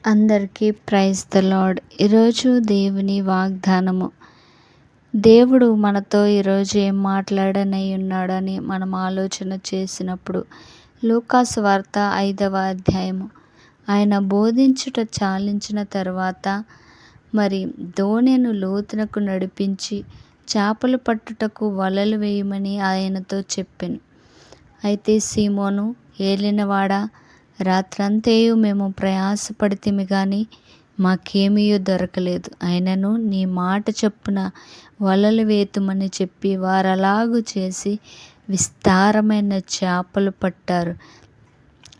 అందరికీ praise the lord. ఈరోజు దేవుని వాగ్దానము. దేవుడు మనతో ఈరోజు ఏం మాట్లాడనై ఉన్నాడని మనం ఆలోచన చేసినప్పుడు లూకాసు వార్త 5వ అధ్యాయము. ఆయన బోధించుట చాలించిన తరువాత దోణెను లోతునకు నడిపించి చేపలు పట్టుటకు వలలు వేయమని ఆయనతో చెప్పెను. అయితే సీమోను, ఏలినవాడా, రాత్రంతయు మేము ప్రయాసపడితిమి గాని మాకేమీయూ దొరకలేదు. అయినను నీ మాట చొప్పున వలలు వేతుమని చెప్పి వారలాగు చేసి విస్తారమైన చేపలు పట్టారు.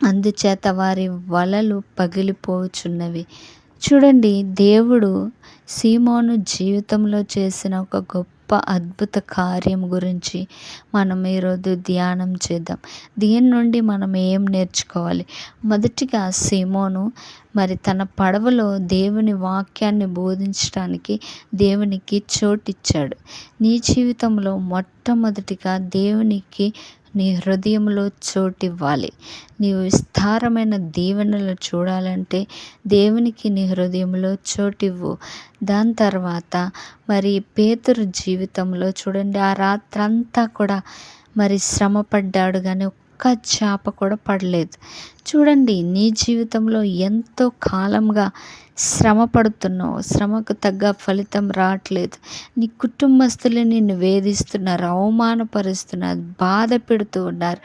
అందుచేత వారి వలలు పగిలిపోచున్నవి. చూడండి, దేవుడు సీమోను జీవితంలో చేసిన ఒక గొప్ప అద్భుత కార్యం గురించి మనం ఈరోజు ధ్యానం చేద్దాం. దీని నుండి మనం ఏం నేర్చుకోవాలి? మొదటిగా సీమోను తన పడవలో దేవుని వాక్యాన్ని బోధించడానికి దేవునికి చోటిచ్చాడు. నీ జీవితంలో మొట్టమొదటిగా దేవునికి నీ హృదయంలో చోటివ్వాలి. నీవు విస్తారమైన దీవెనలు చూడాలంటే దేవునికి నీ హృదయంలో చోటివ్వు. దాని తర్వాత పేతురు జీవితంలో చూడండి, ఆ రాత్రంతా కూడా శ్రమ పడ్డాడు కానీ ఒక్క చేప కూడా పడలేదు. చూడండి, నీ జీవితంలో ఎంతో కాలంగా శ్రమ పడుతున్నావు, శ్రమకు తగ్గ ఫలితం రావట్లేదు. నీ కుటుంబస్తులు నిన్ను వేధిస్తున్నారు, అవమానపరుస్తున్నారు, బాధ పెడుతూ ఉన్నారు.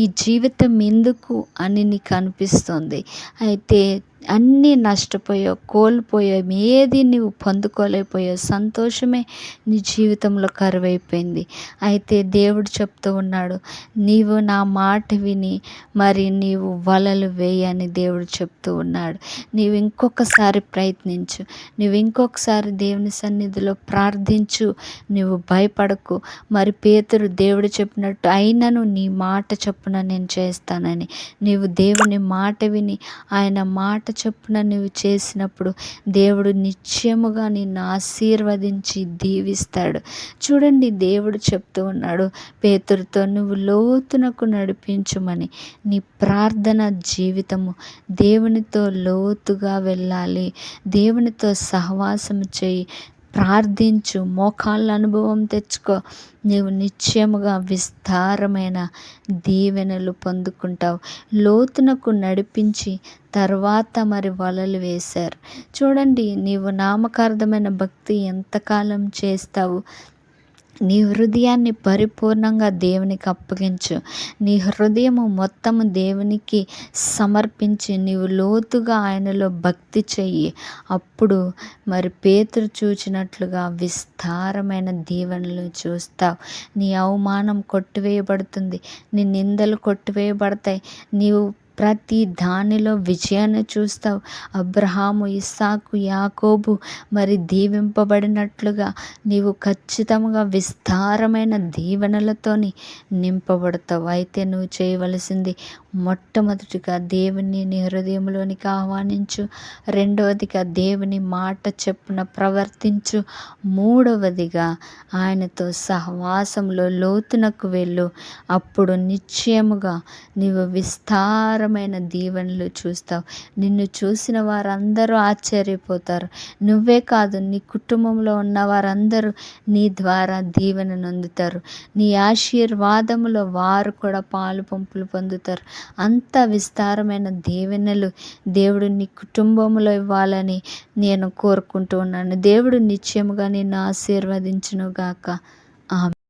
ఈ జీవితం ఎందుకు అని నీకు అనిపిస్తుంది. అయితే అన్నీ నష్టపోయావు, కోల్పోయావు, ఏది నీవు పొందుకోలేకపోయావు. సంతోషమే నీ జీవితంలో కరువైపోయింది. అయితే దేవుడు చెప్తూ ఉన్నాడు, నీవు నా మాట విని నీవు వలలు వేయని దేవుడు చెప్తూ ఉన్నాడు. నీవు ఇంకొకసారి ప్రయత్నించు, నీవు ఇంకొకసారి దేవుని సన్నిధిలో ప్రార్థించు, నీవు భయపడకు. పేతురు దేవుడు చెప్పినట్టు అయినను నీ మాట చొప్పున నేను చేస్తానని, నీవు దేవుని మాట విని ఆయన మాట చొప్పున నీవు చేసినప్పుడు దేవుడు నిశ్చయముగా నిన్ను ఆశీర్వదించి దీవిస్తాడు. చూడండి, దేవుడు చెప్తూ ఉన్నాడు పేతురుతో, నువ్వు లోతునకు నడిపించుమని. నీ ప్రార్థన జీవితము దేవునితో లోతుగా వెళ్ళాలి. దేవునితో సహవాసం చేయి, ప్రార్థించు, మోకాళ్ళ అనుభవం తెచ్చుకో. నీవు నిశ్చయముగా విస్తారమైన దీవెనలు పొందుకుంటావు. లోతునకు నడిపించి తర్వాత వలలు వేశారు. చూడండి, నీవు నామకార్థమైన భక్తి ఎంతకాలం చేస్తావు? నీ హృదయాన్ని పరిపూర్ణంగా దేవునికి అప్పగించు. నీ హృదయము మొత్తము దేవునికి సమర్పించి నీవు లోతుగా ఆయనలో భక్తి చెయ్యి. అప్పుడు పేతురు చూచినట్లుగా విస్తారమైన దీవెనలు చూస్తావు. నీ అవమానం కొట్టివేయబడుతుంది, నీ నిందలు కొట్టివేయబడతాయి. నీవు ప్రతి దానిలో విజయాన్ని చూస్తావు. అబ్రహాము, ఇస్సాకు, యాకోబు దీవింపబడినట్లుగా నీవు ఖచ్చితంగా విస్తారమైన దీవెనలతోని నింపబడతావు. అయితే నువ్వు చేయవలసింది మొట్టమొదటిగా దేవుని నీ హృదయంలోనికి ఆహ్వానించు. రెండవదిగా దేవుని మాట చెప్పున ప్రవర్తించు. మూడవదిగా ఆయనతో సహవాసంలో లోతునకు వెళ్ళు. అప్పుడు నిశ్చయముగా నీవు విస్తారమైన దీవెనలు చూస్తావు. నిన్ను చూసిన వారందరూ ఆశ్చర్యపోతారు. నువ్వే కాదు, నీ కుటుంబంలో ఉన్న వారందరూ నీ ద్వారా దీవెన నొందుతారు. నీ ఆశీర్వాదములో వారు కూడా పాలు పంపులు పొందుతారు. అంత విస్తారమైన దీవెనలు దేవుడు నీ కుటుంబంలో ఇవ్వాలని నేను కోరుకుంటూ ఉన్నాను. దేవుడు నిశ్చయముగా నిన్ను ఆశీర్వదించును గాక. ఆమేన్.